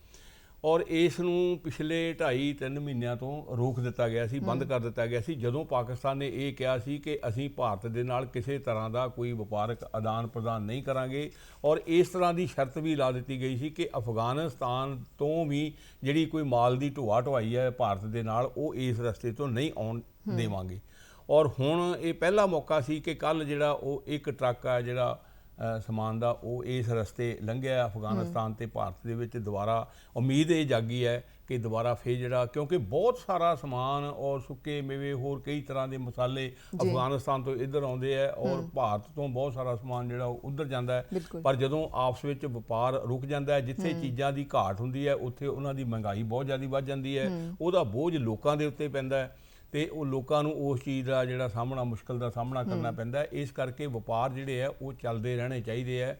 ਔਰ ਇਸ ਨੂੰ ਪਿਛਲੇ 2.5-3 ਮਹੀਨਿਆਂ ਤੋਂ ਰੋਕ ਦਿੱਤਾ ਗਿਆ ਸੀ, ਬੰਦ ਕਰ ਦਿੱਤਾ ਗਿਆ ਸੀ, ਜਦੋਂ ਪਾਕਿਸਤਾਨ ਨੇ ਇਹ ਕਿਹਾ ਸੀ ਕਿ ਅਸੀਂ ਭਾਰਤ ਦੇ ਨਾਲ ਕਿਸੇ ਤਰ੍ਹਾਂ ਦਾ ਕੋਈ ਵਪਾਰਕ ਆਦਾਨ ਪ੍ਰਦਾਨ ਨਹੀਂ ਕਰਾਂਗੇ। ਔਰ ਇਸ ਤਰ੍ਹਾਂ ਦੀ ਸ਼ਰਤ ਵੀ ਲਾ ਦਿੱਤੀ ਗਈ ਸੀ ਕਿ ਅਫਗਾਨਿਸਤਾਨ ਤੋਂ ਵੀ ਜਿਹੜੀ ਕੋਈ ਮਾਲ ਦੀ ਢੋਆ ਢੁਆਈ ਹੈ ਭਾਰਤ ਦੇ ਨਾਲ, ਉਹ ਇਸ ਰਸਤੇ ਤੋਂ ਨਹੀਂ ਆਉਣ ਦੇਵਾਂਗੇ। ਔਰ ਹੁਣ ਇਹ ਪਹਿਲਾ ਮੌਕਾ ਸੀ ਕਿ ਕੱਲ੍ਹ ਜਿਹੜਾ ਉਹ ਇੱਕ ਟਰੱਕ ਆ ਜਿਹੜਾ ਸਮਾਨ ਦਾ, ਉਹ ਇਸ ਰਸਤੇ ਲੰਘਿਆ ਅਫਗਾਨਿਸਤਾਨ ਤੇ ਭਾਰਤ ਦੇ ਵਿੱਚ। ਦੁਬਾਰਾ ਉਮੀਦ ਇਹ ਜਾਗੀ ਹੈ ਕਿ ਦੁਬਾਰਾ ਫਿਰ ਜਿਹੜਾ, ਕਿਉਂਕਿ ਬਹੁਤ ਸਾਰਾ ਸਮਾਨ ਔਰ ਸੁੱਕੇ ਮੇਵੇ, ਹੋਰ ਕਈ ਤਰ੍ਹਾਂ ਦੇ ਮਸਾਲੇ ਅਫਗਾਨਿਸਤਾਨ ਤੋਂ ਇੱਧਰ ਆਉਂਦੇ ਆ, ਔਰ ਭਾਰਤ ਤੋਂ ਬਹੁਤ ਸਾਰਾ ਸਮਾਨ ਜਿਹੜਾ ਉਹ ਉੱਧਰ ਜਾਂਦਾ ਹੈ। ਪਰ ਜਦੋਂ ਆਪਸ ਵਿੱਚ ਵਪਾਰ ਰੁਕ ਜਾਂਦਾ ਹੈ, ਜਿੱਥੇ ਚੀਜ਼ਾਂ ਦੀ ਘਾਟ ਹੁੰਦੀ ਹੈ, ਉੱਥੇ ਉਹਨਾਂ ਦੀ ਮਹਿੰਗਾਈ ਬਹੁਤ ਜ਼ਿਆਦਾ ਵੱਧ ਜਾਂਦੀ ਹੈ, ਉਹਦਾ ਬੋਝ ਲੋਕਾਂ ਦੇ ਉੱਤੇ ਪੈਂਦਾ ਹੈ ਤੇ ਉਹ ਲੋਕਾਂ ਨੂੰ ਉਸ ਚੀਜ਼ ਦਾ ਜਿਹੜਾ ਸਾਹਮਣਾ, ਮੁਸ਼ਕਲ ਦਾ ਸਾਹਮਣਾ ਕਰਨਾ ਪੈਂਦਾ ਹੈ। ਇਸ ਕਰਕੇ ਵਪਾਰ ਜਿਹੜੇ ਆ ਉਹ ਚੱਲਦੇ ਰਹਿਣੇ ਚਾਹੀਦੇ ਆ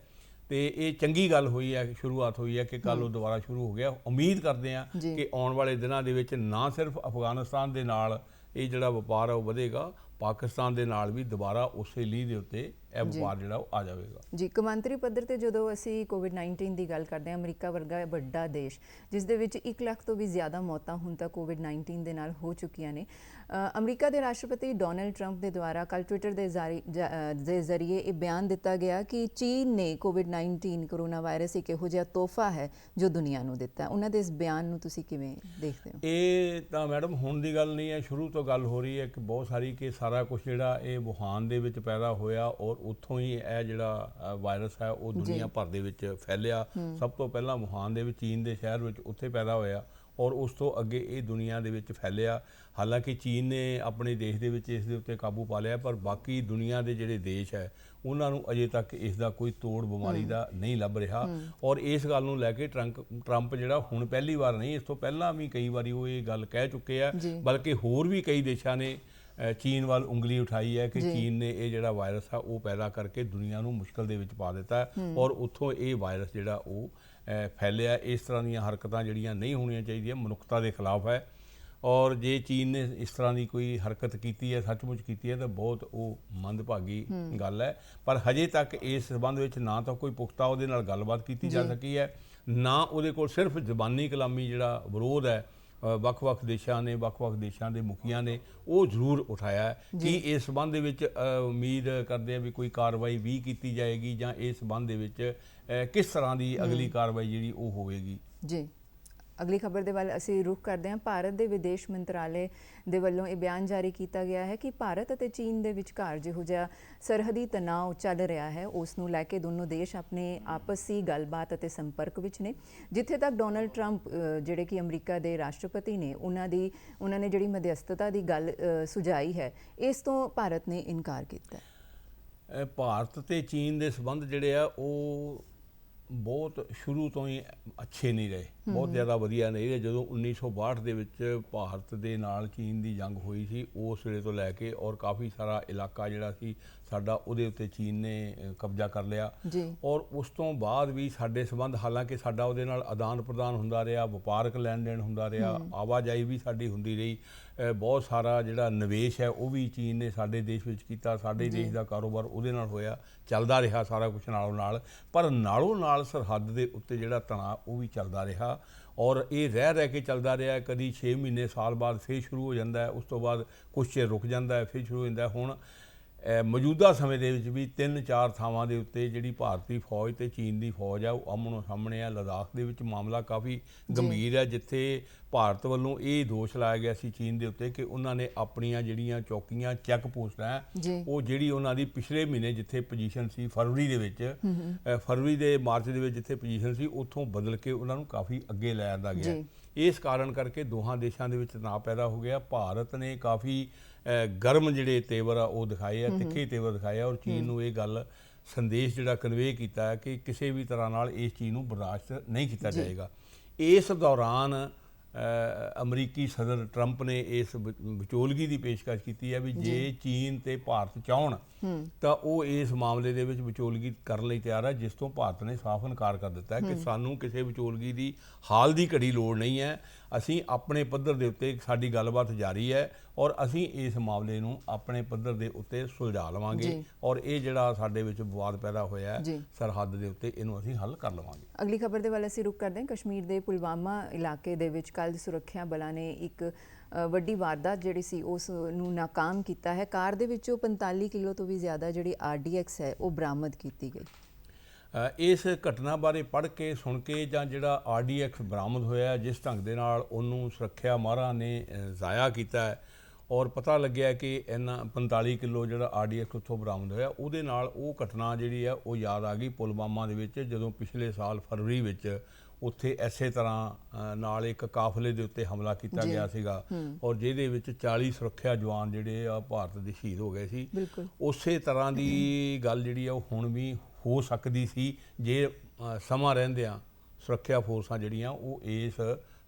ਤੇ ਇਹ ਚੰਗੀ ਗੱਲ ਹੋਈ ਹੈ, ਸ਼ੁਰੂਆਤ ਹੋਈ ਹੈ ਕਿ ਕੱਲ੍ਹ ਉਹ ਦੁਬਾਰਾ ਸ਼ੁਰੂ ਹੋ ਗਿਆ। ਉਮੀਦ ਕਰਦੇ ਹਾਂ ਕਿ ਆਉਣ ਵਾਲੇ ਦਿਨਾਂ ਦੇ ਵਿੱਚ ਨਾ ਸਿਰਫ ਅਫਗਾਨਿਸਤਾਨ ਦੇ ਨਾਲ ਇਹ ਜਿਹੜਾ ਵਪਾਰ ਹੈ ਉਹ ਵਧੇਗਾ, ਪਾਕਿਸਤਾਨ ਦੇ ਨਾਲ ਵੀ ਦੁਬਾਰਾ ਉਸੇ ਲੀਹ ਦੇ ਉੱਤੇ ਇਹ ਵਪਾਰ ਜਿਹੜਾ ਉਹ ਆ ਜਾਵੇਗਾ। ਜੀ, ਕੌਮਾਂਤਰੀ ਪੱਧਰ ਤੇ ਜਦੋਂ ਅਸੀਂ ਕੋਵਿਡ-19 ਦੀ ਗੱਲ ਕਰਦੇ ਹਾਂ, ਅਮਰੀਕਾ ਵਰਗਾ ਵੱਡਾ ਦੇਸ਼ ਜਿਸ ਦੇ ਵਿੱਚ 1 ਲੱਖ ਤੋਂ ਵੀ ਜ਼ਿਆਦਾ ਮੌਤਾਂ ਹੁਣ ਤੱਕ ਕੋਵਿਡ-19 ਦੇ ਨਾਲ ਹੋ ਚੁੱਕੀਆਂ ਨੇ, ਅਮਰੀਕਾ ਦੇ ਰਾਸ਼ਟਰਪਤੀ ਡੋਨਲਡ ਟਰੰਪ ਦੇ ਦੁਆਰਾ ਕੱਲ੍ਹ ਟਵਿੱਟਰ ਦੇ ਜ਼ਰੀਏ ਇਹ ਬਿਆਨ ਦਿੱਤਾ ਗਿਆ ਕਿ ਚੀਨ ਨੇ ਕੋਵਿਡ-19 ਕਰੋਨਾ ਵਾਇਰਸ ਇੱਕ ਇਹੋ ਜਿਹਾ ਤੋਹਫਾ ਹੈ ਜੋ ਦੁਨੀਆ ਨੂੰ ਦਿੱਤਾ। ਉਹਨਾਂ ਦੇ ਇਸ ਬਿਆਨ ਨੂੰ ਤੁਸੀਂ ਕਿਵੇਂ ਦੇਖਦੇ ਹੋ? ਇਹ ਤਾਂ ਮੈਡਮ ਹੁਣ ਦੀ ਗੱਲ ਨਹੀਂ ਹੈ, ਸ਼ੁਰੂ ਤੋਂ ਗੱਲ ਹੋ ਰਹੀ ਹੈ ਕਿ ਬਹੁਤ ਸਾਰੀ, ਕਿ ਸਾਰਾ ਕੁਝ ਜਿਹੜਾ ਇਹ ਵੁਹਾਨ ਦੇ ਵਿੱਚ ਪੈਦਾ ਹੋਇਆ ਔਰ ਉੱਥੋਂ ਹੀ ਇਹ ਜਿਹੜਾ ਵਾਇਰਸ ਹੈ ਉਹ ਦੁਨੀਆ ਭਰ ਦੇ ਵਿੱਚ ਫੈਲਿਆ। ਸਭ ਤੋਂ ਪਹਿਲਾਂ ਵੁਹਾਨ ਦੇ ਵਿੱਚ, ਚੀਨ ਦੇ ਸ਼ਹਿਰ ਵਿੱਚ, ਉੱਥੇ ਪੈਦਾ ਹੋਇਆ ਔਰ ਉਸ ਤੋਂ ਅੱਗੇ ਇਹ ਦੁਨੀਆ ਦੇ ਵਿੱਚ ਫੈਲਿਆ। ਹਾਲਾਂਕਿ ਚੀਨ ਨੇ ਆਪਣੇ ਦੇਸ਼ ਦੇ ਵਿੱਚ ਇਸ ਦੇ ਉੱਤੇ ਕਾਬੂ ਪਾ ਲਿਆ, ਪਰ ਬਾਕੀ ਦੁਨੀਆ ਦੇ ਜਿਹੜੇ ਦੇਸ਼ ਹੈ ਉਹਨਾਂ ਨੂੰ ਅਜੇ ਤੱਕ ਇਸ ਦਾ ਕੋਈ ਤੋੜ ਬਿਮਾਰੀ ਦਾ ਨਹੀਂ ਲੱਭ ਰਿਹਾ। ਔਰ ਇਸ ਗੱਲ ਨੂੰ ਲੈ ਕੇ ਟਰੰਪ ਜਿਹੜਾ ਹੁਣ ਪਹਿਲੀ ਵਾਰ ਨਹੀਂ, ਇਸ ਤੋਂ ਪਹਿਲਾਂ ਵੀ ਕਈ ਵਾਰੀ ਉਹ ਇਹ ਗੱਲ ਕਹਿ ਚੁੱਕੇ ਆ, ਬਲਕਿ ਹੋਰ ਵੀ ਕਈ ਦੇਸ਼ਾਂ ਨੇ ਚੀਨ ਵੱਲ ਉਂਗਲੀ ਉਠਾਈ ਹੈ ਕਿ ਚੀਨ ਨੇ ਇਹ ਜਿਹੜਾ ਵਾਇਰਸ ਆ ਉਹ ਪੈਦਾ ਕਰਕੇ ਦੁਨੀਆ ਨੂੰ ਮੁਸ਼ਕਲ ਦੇ ਵਿੱਚ ਪਾ ਦਿੱਤਾ ਔਰ ਉੱਥੋਂ ਇਹ ਵਾਇਰਸ ਜਿਹੜਾ ਉਹ ਫੈਲਿਆ। ਇਸ ਤਰ੍ਹਾਂ ਦੀਆਂ ਹਰਕਤਾਂ ਜਿਹੜੀਆਂ ਨਹੀਂ ਹੋਣੀਆਂ ਚਾਹੀਦੀਆਂ, ਮਨੁੱਖਤਾ ਦੇ ਖਿਲਾਫ ਹੈ। ਔਰ ਜੇ ਚੀਨ ਨੇ ਇਸ ਤਰ੍ਹਾਂ ਦੀ ਕੋਈ ਹਰਕਤ ਕੀਤੀ ਹੈ, ਸੱਚਮੁੱਚ ਕੀਤੀ ਹੈ, ਤਾਂ ਬਹੁਤ ਉਹ ਮੰਦਭਾਗੀ ਗੱਲ ਹੈ। ਪਰ ਹਜੇ ਤੱਕ ਇਸ ਸੰਬੰਧ ਵਿੱਚ ਨਾ ਤਾਂ ਕੋਈ ਪੁਖਤਾ ਉਹਦੇ ਨਾਲ ਗੱਲਬਾਤ ਕੀਤੀ ਜਾ ਸਕੀ ਹੈ, ਨਾ ਉਹਦੇ ਕੋਲ ਸਿਰਫ ਜ਼ਬਾਨੀ ਕਲਾਮੀ ਜਿਹੜਾ ਵਿਰੋਧ ਹੈ ਵੱਖ-ਵੱਖ ਦੇਸ਼ਾਂ ਨੇ, ਵੱਖ-ਵੱਖ ਦੇਸ਼ਾਂ ਦੇ ਮੁਖੀਆਂ ਨੇ ਉਹ ਜ਼ਰੂਰ ਉਠਾਇਆ ਹੈ ਕਿ ਇਸ ਸੰਬੰਧ ਦੇ ਵਿੱਚ ਉਮੀਦ ਕਰਦੇ ਆ ਵੀ ਕੋਈ ਕਾਰਵਾਈ ਵੀ ਕੀਤੀ ਜਾਏਗੀ ਜਾਂ ਇਸ ਸੰਬੰਧ ਦੇ ਵਿੱਚ ਕਿਸ ਤਰ੍ਹਾਂ ਦੀ ਅਗਲੀ ਕਾਰਵਾਈ ਜਿਹੜੀ ਉਹ ਹੋਵੇਗੀ। ਜੀ, ਅਗਲੀ ਖਬਰ ਦੇ ਵੱਲ ਅਸੀਂ ਰੁਖ ਕਰਦੇ ਹਾਂ। ਭਾਰਤ ਦੇ ਵਿਦੇਸ਼ ਮੰਤਰਾਲੇ ਦੇ ਵੱਲੋਂ ਇਹ ਬਿਆਨ ਜਾਰੀ ਕੀਤਾ ਗਿਆ ਹੈ ਕਿ ਭਾਰਤ ਅਤੇ ਚੀਨ ਦੇ ਵਿਚਕਾਰ ਜਿਹੋ ਜਿਹਾ ਸਰਹੱਦੀ ਤਣਾਅ ਚੱਲ ਰਿਹਾ ਹੈ, ਉਸ ਨੂੰ ਲੈ ਕੇ ਦੋਨੋਂ ਦੇਸ਼ ਆਪਣੇ ਆਪਸੀ ਗੱਲਬਾਤ ਅਤੇ ਸੰਪਰਕ ਵਿੱਚ ਨੇ। ਜਿੱਥੇ ਤੱਕ ਡੋਨਲਡ ਟਰੰਪ ਜਿਹੜੇ ਕਿ ਅਮਰੀਕਾ ਦੇ ਰਾਸ਼ਟਰਪਤੀ ਨੇ, ਉਹਨਾਂ ਨੇ ਜਿਹੜੀ ਮਧਿਅਸਥਤਾ ਦੀ ਗੱਲ ਸੁਝਾਈ ਹੈ, ਇਸ ਤੋਂ ਭਾਰਤ ਨੇ ਇਨਕਾਰ ਕੀਤਾ ਹੈ। ਭਾਰਤ ਤੇ ਚੀਨ ਦੇ ਸੰਬੰਧ ਜਿਹੜੇ ਆ ਉਹ ਬਹੁਤ ਸ਼ੁਰੂ ਤੋਂ ਹੀ ਅੱਛੇ ਨਹੀਂ ਰਹੇ, ਬਹੁਤ ਜ਼ਿਆਦਾ ਵਧੀਆ ਨਹੀਂ ਰਹੇ। ਜਦੋਂ 1962 ਦੇ ਵਿੱਚ ਭਾਰਤ ਦੇ ਨਾਲ ਚੀਨ ਦੀ ਜੰਗ ਹੋਈ ਸੀ, ਉਸ ਵੇਲੇ ਤੋਂ ਲੈ ਕੇ ਔਰ ਕਾਫੀ ਸਾਰਾ ਇਲਾਕਾ ਜਿਹੜਾ ਸੀ ਸਾਡਾ, ਉਹਦੇ ਉੱਤੇ ਚੀਨ ਨੇ ਕਬਜ਼ਾ ਕਰ ਲਿਆ ਔਰ ਉਸ ਤੋਂ ਬਾਅਦ ਵੀ ਸਾਡੇ ਸੰਬੰਧ, ਹਾਲਾਂਕਿ ਸਾਡਾ ਉਹਦੇ ਨਾਲ ਆਦਾਨ ਪ੍ਰਦਾਨ ਹੁੰਦਾ ਰਿਹਾ, ਵਪਾਰਕ ਲੈਣ ਦੇਣ ਹੁੰਦਾ ਰਿਹਾ, ਆਵਾਜਾਈ ਵੀ ਸਾਡੀ ਹੁੰਦੀ ਰਹੀ, ਬਹੁਤ ਸਾਰਾ ਜਿਹੜਾ ਨਿਵੇਸ਼ ਹੈ ਉਹ ਵੀ ਚੀਨ ਨੇ ਸਾਡੇ ਦੇਸ਼ ਵਿੱਚ ਕੀਤਾ, ਸਾਡੇ ਦੇਸ਼ ਦਾ ਕਾਰੋਬਾਰ ਉਹਦੇ ਨਾਲ ਹੋਇਆ, ਚੱਲਦਾ ਰਿਹਾ ਸਾਰਾ ਕੁਝ ਨਾਲੋਂ ਨਾਲ। ਪਰ ਨਾਲੋਂ ਨਾਲ ਸਰਹੱਦ ਦੇ ਉੱਤੇ ਜਿਹੜਾ ਤਣਾਅ ਉਹ ਵੀ ਚੱਲਦਾ ਰਿਹਾ ਔਰ ਇਹ ਰਹਿ ਕੇ ਚੱਲਦਾ ਰਿਹਾ। ਕਦੀ 6 ਮਹੀਨੇ ਸਾਲ ਬਾਅਦ ਫਿਰ ਸ਼ੁਰੂ ਹੋ ਜਾਂਦਾ ਹੈ, ਉਸ ਤੋਂ ਬਾਅਦ ਕੁਛ ਚਿਰ ਰੁਕ ਜਾਂਦਾ ਹੈ, ਫਿਰ ਸ਼ੁਰੂ ਹੋ ਜਾਂਦਾ। ਹੁਣ ਮੌਜੂਦਾ ਸਮੇਂ ਦੇ ਵਿੱਚ ਵੀ 3-4 ਥਾਵਾਂ ਦੇ ਉੱਤੇ ਜਿਹੜੀ ਭਾਰਤੀ ਫੌਜ ਤੇ ਚੀਨ ਦੀ ਫੌਜ ਆ ਉਹ ਆਮਣੋ ਸਾਹਮਣੇ ਆ। ਲਦਾਖ ਦੇ ਵਿੱਚ ਮਾਮਲਾ ਕਾਫੀ ਗੰਭੀਰ ਹੈ, ਜਿੱਥੇ ਭਾਰਤ ਵੱਲੋਂ ਇਹ ਦੋਸ਼ ਲਾਇਆ ਗਿਆ ਸੀ ਚੀਨ ਦੇ ਉੱਤੇ ਕਿ ਉਹਨਾਂ ਨੇ ਆਪਣੀਆਂ ਜਿਹੜੀਆਂ ਚੌਕੀਆਂ, ਚੈੱਕ ਪੋਸਟਾਂ ਉਹ ਜਿਹੜੀ ਉਹਨਾਂ ਦੀ ਪਿਛਲੇ ਮਹੀਨੇ ਜਿੱਥੇ ਪੋਜੀਸ਼ਨ ਸੀ ਫਰਵਰੀ ਦੇ ਮਾਰਚ ਦੇ ਵਿੱਚ ਜਿੱਥੇ ਪੋਜੀਸ਼ਨ ਸੀ, ਉੱਥੋਂ ਬਦਲ ਕੇ ਉਹਨਾਂ ਨੂੰ ਕਾਫੀ ਅੱਗੇ ਲੈ ਆਂਦਾ ਗਿਆ। ਇਸ ਕਾਰਨ ਕਰਕੇ ਦੋਹਾਂ ਦੇਸ਼ਾਂ ਦੇ ਵਿੱਚ ਤਣਾਅ ਪੈਦਾ ਹੋ ਗਿਆ। ਭਾਰਤ ਨੇ ਕਾਫੀ ਗਰਮ ਜਿਹੜੇ ਤੇਵਰ ਆ ਉਹ ਦਿਖਾਏ ਆ, ਤਿੱਖੇ ਤੇਵਰ ਦਿਖਾਏ ਆ ਔਰ ਚੀਨ ਨੂੰ ਇਹ ਗੱਲ ਸੰਦੇਸ਼ ਜਿਹੜਾ ਕਨਵੇ ਕੀਤਾ ਹੈ ਕਿ ਕਿਸੇ ਵੀ ਤਰ੍ਹਾਂ ਨਾਲ ਇਸ ਚੀਜ਼ ਨੂੰ ਬਰਦਾਸ਼ਤ ਨਹੀਂ ਕੀਤਾ ਜਾਏਗਾ। ਇਸ ਦੌਰਾਨ ਅਮਰੀਕੀ ਸਦਰ ਟਰੰਪ ਨੇ ਇਸ ਵਿਚੋਲਗੀ ਦੀ ਪੇਸ਼ਕਸ਼ ਕੀਤੀ ਹੈ ਵੀ ਜੇ ਚੀਨ ਤੇ ਭਾਰਤ ਚਾਹੁਣ ਤਾਂ ਉਹ ਇਸ ਮਾਮਲੇ ਦੇ ਵਿੱਚ ਵਿਚੋਲਗੀ ਕਰਨ ਲਈ ਤਿਆਰ ਹੈ, ਜਿਸ ਤੋਂ ਭਾਰਤ ਨੇ ਸਾਫ਼ ਇਨਕਾਰ ਕਰ ਦਿੱਤਾ ਹੈ ਕਿ ਸਾਨੂੰ ਕਿਸੇ ਵਿਚੋਲਗੀ ਦੀ ਹਾਲ ਦੀ ਘੜੀ ਲੋੜ ਨਹੀਂ ਹੈ। ਅਸੀਂ ਆਪਣੇ ਪੱਧਰ ਦੇ ਉੱਤੇ ਸਾਡੀ ਗੱਲਬਾਤ ਜਾਰੀ ਹੈ ਔਰ ਅਸੀਂ ਇਸ ਮਾਮਲੇ ਨੂੰ ਆਪਣੇ ਪੱਧਰ ਦੇ ਉੱਤੇ ਸੁਲਝਾ ਲਵਾਂਗੇ ਔਰ ਇਹ ਜਿਹੜਾ ਸਾਡੇ ਵਿੱਚ ਵਿਵਾਦ ਪੈਦਾ ਹੋਇਆ ਸਰਹੱਦ ਦੇ ਉੱਤੇ ਇਹਨੂੰ ਅਸੀਂ ਹੱਲ ਕਰ ਲਵਾਂਗੇ। ਅਗਲੀ ਖਬਰ ਦੇ ਵੱਲ ਅਸੀਂ ਰੁਕ ਕਰਦੇ ਹਾਂ। ਕਸ਼ਮੀਰ ਦੇ ਪੁਲਵਾਮਾ ਇਲਾਕੇ ਦੇ ਵਿੱਚ ਕੱਲ੍ਹ ਸੁਰੱਖਿਆ ਬਲਾਂ ਨੇ ਇੱਕ ਵੱਡੀ ਵਾਰਦਾਤ ਜਿਹੜੀ ਸੀ ਉਸ ਨੂੰ ਨਾਕਾਮ ਕੀਤਾ ਹੈ। ਕਾਰ ਦੇ ਵਿੱਚੋਂ 45 ਕਿਲੋ ਤੋਂ ਵੀ ਜ਼ਿਆਦਾ ਜਿਹੜੀ RDX ਹੈ ਉਹ ਬਰਾਮਦ ਕੀਤੀ ਗਈ। ਇਸ ਘਟਨਾ ਬਾਰੇ ਪੜ੍ਹ ਕੇ ਸੁਣ ਕੇ ਜਾਂ ਜਿਹੜਾ RDX ਬਰਾਮਦ ਹੋਇਆ ਜਿਸ ਢੰਗ ਦੇ ਨਾਲ ਉਹਨੂੰ ਸੁਰੱਖਿਆ ਮਾਹਰਾਂ ਨੇ ਜ਼ਾਇਆ ਕੀਤਾ ਹੈ ਔਰ ਪਤਾ ਲੱਗਿਆ ਕਿ ਇਹਨਾਂ 45 ਕਿਲੋ ਜਿਹੜਾ RDX ਉੱਥੋਂ ਬਰਾਮਦ ਹੋਇਆ ਉਹਦੇ ਨਾਲ ਉਹ ਘਟਨਾ ਜਿਹੜੀ ਆ ਉਹ ਯਾਦ ਆ ਗਈ ਪੁਲਵਾਮਾ ਦੇ ਵਿੱਚ ਜਦੋਂ ਪਿਛਲੇ ਸਾਲ ਫਰਵਰੀ ਵਿੱਚ ਉੱਥੇ ਇਸੇ ਤਰ੍ਹਾਂ ਨਾਲ ਇੱਕ ਕਾਫਲੇ ਦੇ ਉੱਤੇ ਹਮਲਾ ਕੀਤਾ ਗਿਆ ਸੀਗਾ ਔਰ ਜਿਹਦੇ ਵਿੱਚ 40 ਸੁਰੱਖਿਆ ਜਵਾਨ ਜਿਹੜੇ ਆ ਭਾਰਤ ਦੇ ਸ਼ਹੀਦ ਹੋ ਗਏ ਸੀ। ਉਸੇ ਤਰ੍ਹਾਂ ਦੀ ਗੱਲ ਜਿਹੜੀ ਆ ਉਹ ਹੁਣ ਵੀ ਹੋ ਸਕਦੀ ਸੀ ਜੇ ਸਮਾਂ ਰਹਿੰਦਿਆਂ ਸੁਰੱਖਿਆ ਫੋਰਸਾਂ ਜਿਹੜੀਆਂ ਉਹ ਇਸ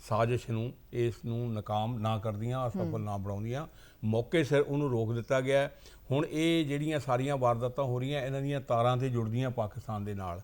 ਸਾਜ਼ਿਸ਼ ਨੂੰ ਇਸ ਨੂੰ ਨਾਕਾਮ ਨਾ ਕਰਦੀਆਂ ਅਸਫਲ ਨਾ ਬਣਾਉਂਦੀਆਂ ਮੌਕੇ ਸਿਰ ਉਹਨੂੰ ਰੋਕ ਦਿੱਤਾ ਗਿਆ। ਹੁਣ ਇਹ ਜਿਹੜੀਆਂ ਸਾਰੀਆਂ ਵਾਰਦਾਤਾਂ ਹੋ ਰਹੀਆਂ ਇਹਨਾਂ ਦੀਆਂ ਤਾਰਾਂ ਤੇ ਜੁੜਦੀਆਂ ਪਾਕਿਸਤਾਨ ਦੇ ਨਾਲ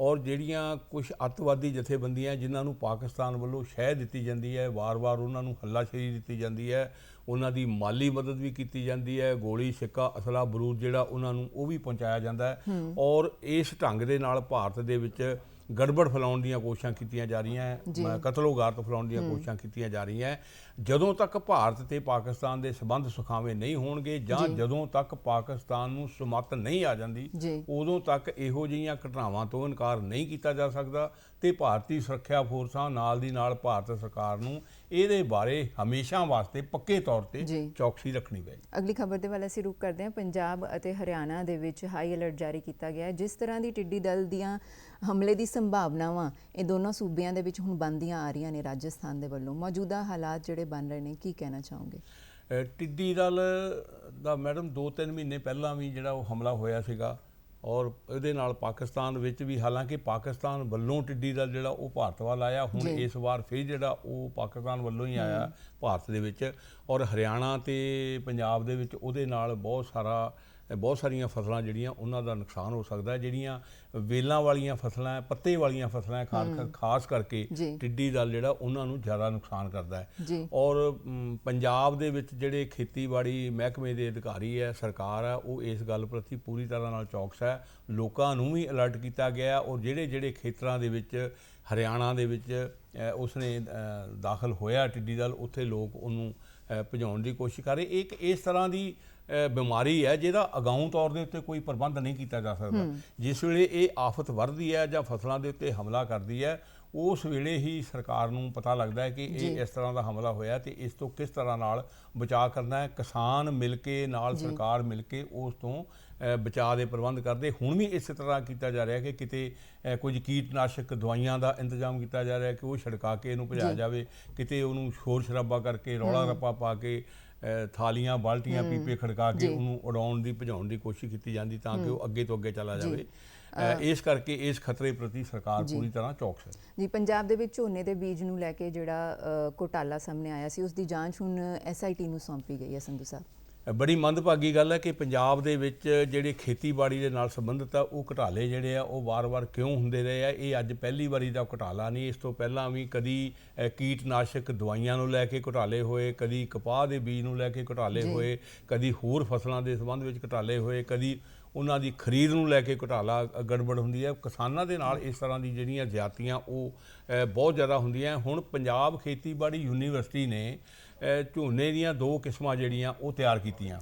ਔਰ ਜਿਹੜੀਆਂ ਕੁਝ ਅੱਤਵਾਦੀ ਜਥੇਬੰਦੀਆਂ ਜਿਨ੍ਹਾਂ ਨੂੰ ਪਾਕਿਸਤਾਨ ਵੱਲੋਂ ਸ਼ਹਿ ਦਿੱਤੀ ਜਾਂਦੀ ਹੈ ਵਾਰ-ਵਾਰ ਉਹਨਾਂ ਨੂੰ ਹੱਲਾਸ਼ੇਰੀ ਦਿੱਤੀ ਜਾਂਦੀ ਹੈ ਉਹਨਾਂ ਦੀ ਮਾਲੀ ਮਦਦ ਵੀ ਕੀਤੀ ਜਾਂਦੀ ਹੈ ਗੋਲੀ ਸਿੱਕਾ ਅਸਲਾ ਬਰੂਦ ਜਿਹੜਾ ਉਹਨਾਂ ਨੂੰ ਉਹ ਵੀ ਪਹੁੰਚਾਇਆ ਜਾਂਦਾ ਹੈ ਔਰ ਇਸ ਢੰਗ ਦੇ ਨਾਲ ਭਾਰਤ ਦੇ ਵਿੱਚ ਗੜਬੜ ਫੈਲਾਉਣ ਦੀਆਂ ਕੋਸ਼ਿਸ਼ਾਂ ਕੀਤੀਆਂ ਜਾ ਰਹੀਆਂ ਕਤਲੋਗਾਰਤ ਫੈਲਾਉਣ ਦੀਆਂ ਕੋਸ਼ਿਸ਼ਾਂ ਕੀਤੀਆਂ ਜਾ ਰਹੀਆਂ। ਜਦੋਂ ਤੱਕ ਭਾਰਤ ਤੇ ਪਾਕਿਸਤਾਨ ਦੇ ਸਬੰਧ ਸੁਖਾਵੇਂ ਨਹੀਂ ਹੋਣਗੇ ਜਾਂ ਜਦੋਂ ਤੱਕ ਪਾਕਿਸਤਾਨ ਨੂੰ ਸੁਮੱਤ ਨਹੀਂ ਆ ਜਾਂਦੀ ਉਦੋਂ ਤੱਕ ਇਹੋ ਜਿਹੀਆਂ ਘਟਨਾਵਾਂ ਤੋਂ ਇਨਕਾਰ ਨਹੀਂ ਕੀਤਾ ਜਾ ਸਕਦਾ ਤੇ ਭਾਰਤੀ ਸੁਰੱਖਿਆ ਫੋਰਸਾਂ ਨਾਲ ਦੀ ਨਾਲ ਭਾਰਤ ਸਰਕਾਰ ਨੂੰ ਇਹਦੇ ਬਾਰੇ ਹਮੇਸ਼ਾ ਵਾਸਤੇ ਪੱਕੇ ਤੌਰ ਤੇ ਚੌਕਸੀ ਰੱਖਣੀ ਪਏਗੀ। ਅਗਲੀ ਖਬਰ ਦੇ ਵੱਲ ਅਸੀਂ ਰੁਕ ਕਰਦੇ ਹਾਂ। ਪੰਜਾਬ ਅਤੇ ਹਰਿਆਣਾ ਦੇ ਵਿੱਚ ਹਾਈ ਅਲਰਟ ਜਾਰੀ ਕੀਤਾ ਗਿਆ ਹੈ। ਜਿਸ ਤਰ੍ਹਾਂ ਦੀ ਟਿੱਡੀ ਦਲ ਦੀਆਂ ਹਮਲੇ ਦੀ ਸੰਭਾਵਨਾਵਾਂ ਇਹ ਦੋਨੋਂ ਸੂਬਿਆਂ ਦੇ ਵਿੱਚ ਹੁਣ ਬਣਦੀਆਂ ਆ ਰਹੀਆਂ ਨੇ ਰਾਜਸਥਾਨ ਦੇ ਵੱਲੋਂ ਮੌਜੂਦਾ ਹਾਲਾਤ ਜਿਹੜੇ ਬਣ ਰਹੇ ਨੇ ਕੀ ਕਹਿਣਾ ਚਾਹੋਗੇ? ਟਿੱਡੀ ਦਲ ਦਾ ਮੈਡਮ 2-3 ਮਹੀਨੇ ਪਹਿਲਾਂ ਵੀ ਜਿਹੜਾ ਉਹ ਹਮਲਾ ਹੋਇਆ ਸੀਗਾ ਔਰ ਇਹਦੇ ਨਾਲ ਪਾਕਿਸਤਾਨ ਵਿੱਚ ਵੀ ਹਾਲਾਂਕਿ ਪਾਕਿਸਤਾਨ ਵੱਲੋਂ ਟਿੱਡੀ ਦਲ ਜਿਹੜਾ ਉਹ ਭਾਰਤ ਵੱਲ ਆਇਆ ਹੁਣ ਇਸ ਵਾਰ ਫਿਰ ਜਿਹੜਾ ਉਹ ਪਾਕਿਸਤਾਨ ਵੱਲੋਂ ਹੀ ਆਇਆ ਭਾਰਤ ਦੇ ਵਿੱਚ ਔਰ ਹਰਿਆਣਾ ਤੇ ਪੰਜਾਬ ਦੇ ਵਿੱਚ ਉਹਦੇ ਨਾਲ ਬਹੁਤ ਸਾਰੀਆਂ ਫਸਲਾਂ ਜਿਹੜੀਆਂ ਉਹਨਾਂ ਦਾ ਨੁਕਸਾਨ ਹੋ ਸਕਦਾ ਹੈ। ਜਿਹੜੀਆਂ ਵੇਲਾਂ ਵਾਲੀਆਂ ਫਸਲਾਂ ਪੱਤੇ ਵਾਲੀਆਂ ਫਸਲਾਂ ਖਾਸ ਕਰਕੇ ਟਿੱਡੀ ਦਲ ਜਿਹੜਾ ਉਹਨਾਂ ਨੂੰ ਜ਼ਿਆਦਾ ਨੁਕਸਾਨ ਕਰਦਾ ਹੈ ਔਰ ਪੰਜਾਬ ਦੇ ਵਿੱਚ ਜਿਹੜੇ ਖੇਤੀਬਾੜੀ ਮਹਿਕਮੇ ਦੇ ਅਧਿਕਾਰੀ ਹੈ ਸਰਕਾਰ ਹੈ ਉਹ ਇਸ ਗੱਲ ਪ੍ਰਤੀ ਪੂਰੀ ਤਰ੍ਹਾਂ ਨਾਲ ਚੌਕਸ ਹੈ। ਲੋਕਾਂ ਨੂੰ ਵੀ ਅਲਰਟ ਕੀਤਾ ਗਿਆ ਔਰ ਜਿਹੜੇ ਖੇਤਰਾਂ ਦੇ ਵਿੱਚ ਹਰਿਆਣਾ ਦੇ ਵਿੱਚ ਉਸਨੇ ਦਾਖਲ ਹੋਇਆ ਟਿੱਡੀ ਦਲ ਉੱਥੇ ਲੋਕ ਉਹਨੂੰ ਭਜਾਉਣ ਦੀ ਕੋਸ਼ਿਸ਼ ਕਰ ਰਹੇ। ਇੱਕ ਇਸ ਤਰ੍ਹਾਂ ਦੀ ਬਿਮਾਰੀ ਹੈ ਜਿਹਦਾ ਅਗਾਊਂ ਤੌਰ ਦੇ ਉੱਤੇ ਕੋਈ ਪ੍ਰਬੰਧ ਨਹੀਂ ਕੀਤਾ ਜਾ ਸਕਦਾ। ਜਿਸ ਵੇਲੇ ਇਹ ਆਫਤ ਵੱਧਦੀ ਹੈ ਜਾਂ ਫਸਲਾਂ ਦੇ ਉੱਤੇ ਹਮਲਾ ਕਰਦੀ ਹੈ ਉਸ ਵੇਲੇ ਹੀ ਸਰਕਾਰ ਨੂੰ ਪਤਾ ਲੱਗਦਾ ਹੈ ਕਿ ਇਹ ਇਸ ਤਰ੍ਹਾਂ ਦਾ ਹਮਲਾ ਹੋਇਆ ਤੇ ਇਸ ਤੋਂ ਕਿਸ ਤਰ੍ਹਾਂ ਨਾਲ ਬਚਾਅ ਕਰਨਾ ਹੈ। ਕਿਸਾਨ ਮਿਲ ਕੇ ਨਾਲ ਸਰਕਾਰ ਮਿਲ ਕੇ ਉਸ ਤੋਂ ਬਚਾਅ ਦੇ ਪ੍ਰਬੰਧ ਕਰਦੇ। ਹੁਣ ਵੀ ਇਸੇ ਤਰ੍ਹਾਂ ਕੀਤਾ ਜਾ ਰਿਹਾ ਕਿ ਕਿਤੇ ਕੁਝ ਕੀਟਨਾਸ਼ਕ ਦਵਾਈਆਂ ਦਾ ਇੰਤਜ਼ਾਮ ਕੀਤਾ ਜਾ ਰਿਹਾ ਕਿ ਉਹ ਛਿੜਕਾ ਕੇ ਇਹਨੂੰ ਭਜਾਇਆ ਜਾਵੇ ਕਿਤੇ ਉਹਨੂੰ ਸ਼ੋਰ ਸ਼ਰਾਬਾ ਕਰਕੇ ਰੌਲਾ ਰੱਪਾ ਪਾ ਕੇ ਥਾਲੀਆਂ ਬਾਲਟੀਆਂ ਪੀਪੇ ਖੜਕਾ ਕੇ ਉਹਨੂੰ ਉਡਾਉਣ ਦੀ ਭਜਾਉਣ ਦੀ ਕੋਸ਼ਿਸ਼ ਕੀਤੀ ਜਾਂਦੀ ਤਾਂ ਕਿ ਉਹ ਅੱਗੇ ਤੋਂ ਅੱਗੇ ਚਲਾ ਜਾਵੇ। ਇਸ ਕਰਕੇ ਇਸ ਖਤਰੇ ਪ੍ਰਤੀ ਸਰਕਾਰ ਪੂਰੀ ਤਰ੍ਹਾਂ ਚੌਕਸ ਹੈ ਜੀ। ਪੰਜਾਬ ਦੇ ਵਿੱਚ ਝੋਨੇ ਦੇ ਬੀਜ ਨੂੰ ਲੈ ਕੇ ਜਿਹੜਾ ਘੁਟਾਲਾ ਸਾਹਮਣੇ ਆਇਆ ਸੀ ਉਸ ਦੀ ਜਾਂਚ ਹੁਣ SIT ਨੂੰ ਸੌਂਪੀ ਗਈ ਹੈ। ਸੰਧੂ ਸਾਹਿਬ ਬੜੀ ਮੰਦਭਾਗੀ ਗੱਲ ਹੈ ਕਿ ਪੰਜਾਬ ਦੇ ਵਿੱਚ ਜਿਹੜੇ ਖੇਤੀਬਾੜੀ ਦੇ ਨਾਲ ਸੰਬੰਧਿਤ ਆ ਉਹ ਘੁਟਾਲੇ ਜਿਹੜੇ ਆ ਉਹ ਵਾਰ-ਵਾਰ ਕਿਉਂ ਹੁੰਦੇ ਰਹੇ ਆ। ਇਹ ਅੱਜ ਪਹਿਲੀ ਵਾਰੀ ਦਾ ਘੁਟਾਲਾ ਨਹੀਂ। ਇਸ ਤੋਂ ਪਹਿਲਾਂ ਵੀ ਕਦੀ ਕੀਟਨਾਸ਼ਕ ਦਵਾਈਆਂ ਨੂੰ ਲੈ ਕੇ ਘੁਟਾਲੇ ਹੋਏ ਕਦੀ ਕਪਾਹ ਦੇ ਬੀਜ ਨੂੰ ਲੈ ਕੇ ਘੁਟਾਲੇ ਹੋਏ ਕਦੀ ਹੋਰ ਫਸਲਾਂ ਦੇ ਸੰਬੰਧ ਵਿੱਚ ਘੁਟਾਲੇ ਹੋਏ ਕਦੀ ਉਹਨਾਂ ਦੀ ਖਰੀਦ ਨੂੰ ਲੈ ਕੇ ਘੁਟਾਲਾ ਗੜਬੜ ਹੁੰਦੀ ਹੈ। ਕਿਸਾਨਾਂ ਦੇ ਨਾਲ ਇਸ ਤਰ੍ਹਾਂ ਦੀ ਜਿਹੜੀਆਂ ਜ਼ਿਆਦਤੀਆਂ ਉਹ ਬਹੁਤ ਜ਼ਿਆਦਾ ਹੁੰਦੀਆਂ। ਹੁਣ ਪੰਜਾਬ ਖੇਤੀਬਾੜੀ ਯੂਨੀਵਰਸਿਟੀ ਨੇ ਝੋਨੇ ਦੀਆਂ 2 ਕਿਸਮਾਂ ਜਿਹੜੀਆਂ ਉਹ ਤਿਆਰ ਕੀਤੀਆਂ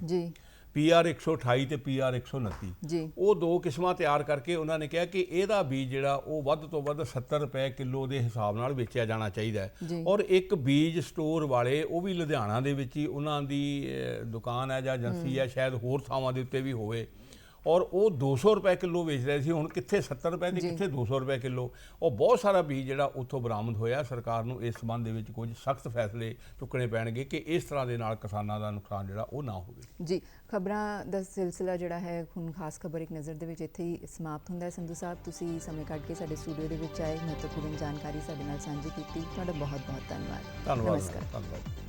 PR 128 ਤੇ PR 129 ਉਹ 2 ਕਿਸਮਾਂ ਤਿਆਰ ਕਰਕੇ ਉਹਨਾਂ ਨੇ ਕਿਹਾ ਕਿ ਇਹਦਾ ਬੀਜ ਜਿਹੜਾ ਉਹ ਵੱਧ ਤੋਂ ਵੱਧ 70 ਰੁਪਏ ਕਿਲੋ ਦੇ ਹਿਸਾਬ ਨਾਲ ਵੇਚਿਆ ਜਾਣਾ ਚਾਹੀਦਾ ਹੈ ਔਰ ਇੱਕ ਬੀਜ ਸਟੋਰ ਵਾਲੇ ਉਹ ਵੀ ਲੁਧਿਆਣਾ ਦੇ ਵਿੱਚ ਹੀ ਉਹਨਾਂ ਦੀ ਦੁਕਾਨ ਹੈ ਜਾਂ ਏਜੰਸੀ ਹੈ ਸ਼ਾਇਦ ਹੋਰ ਥਾਵਾਂ ਦੇ ਉੱਤੇ ਵੀ ਹੋਵੇ ਔਰ ਉਹ 200 ਰੁਪਏ ਕਿਲੋ ਵੇਚ ਰਹੇ ਸੀ। ਹੁਣ ਕਿੱਥੇ 70 ਰੁਪਏ ਦੀ ਕਿੱਥੇ 200 ਰੁਪਏ ਕਿਲੋ। ਉਹ ਬਹੁਤ ਸਾਰਾ ਬੀਜ ਜਿਹੜਾ ਉੱਥੋਂ ਬਰਾਮਦ ਹੋਇਆ। ਸਰਕਾਰ ਨੂੰ ਇਸ ਸੰਬੰਧ ਦੇ ਵਿੱਚ ਕੁਝ ਸਖਤ ਫੈਸਲੇ ਚੁੱਕਣੇ ਪੈਣਗੇ ਕਿ ਇਸ ਤਰ੍ਹਾਂ ਦੇ ਨਾਲ ਕਿਸਾਨਾਂ ਦਾ ਨੁਕਸਾਨ ਜਿਹੜਾ ਉਹ ਨਾ ਹੋਵੇ ਜੀ। ਖਬਰਾਂ ਦਾ ਸਿਲਸਿਲਾ ਜਿਹੜਾ ਹੈ ਹੁਣ ਖਾਸ ਖਬਰ ਇੱਕ ਨਜ਼ਰ ਦੇ ਵਿੱਚ ਇੱਥੇ ਹੀ ਸਮਾਪਤ ਹੁੰਦਾ ਹੈ। ਸੰਧੂ ਸਾਹਿਬ ਤੁਸੀਂ ਸਮੇਂ ਕੱਢ ਕੇ ਸਾਡੇ ਸਟੂਡੀਓ ਦੇ ਵਿੱਚ ਆਏ ਮਹੱਤਵਪੂਰਨ ਜਾਣਕਾਰੀ ਸਾਡੇ ਨਾਲ ਸਾਂਝੀ ਕੀਤੀ ਤੁਹਾਡਾ ਬਹੁਤ ਬਹੁਤ ਧੰਨਵਾਦ। ਧੰਨਵਾਦ।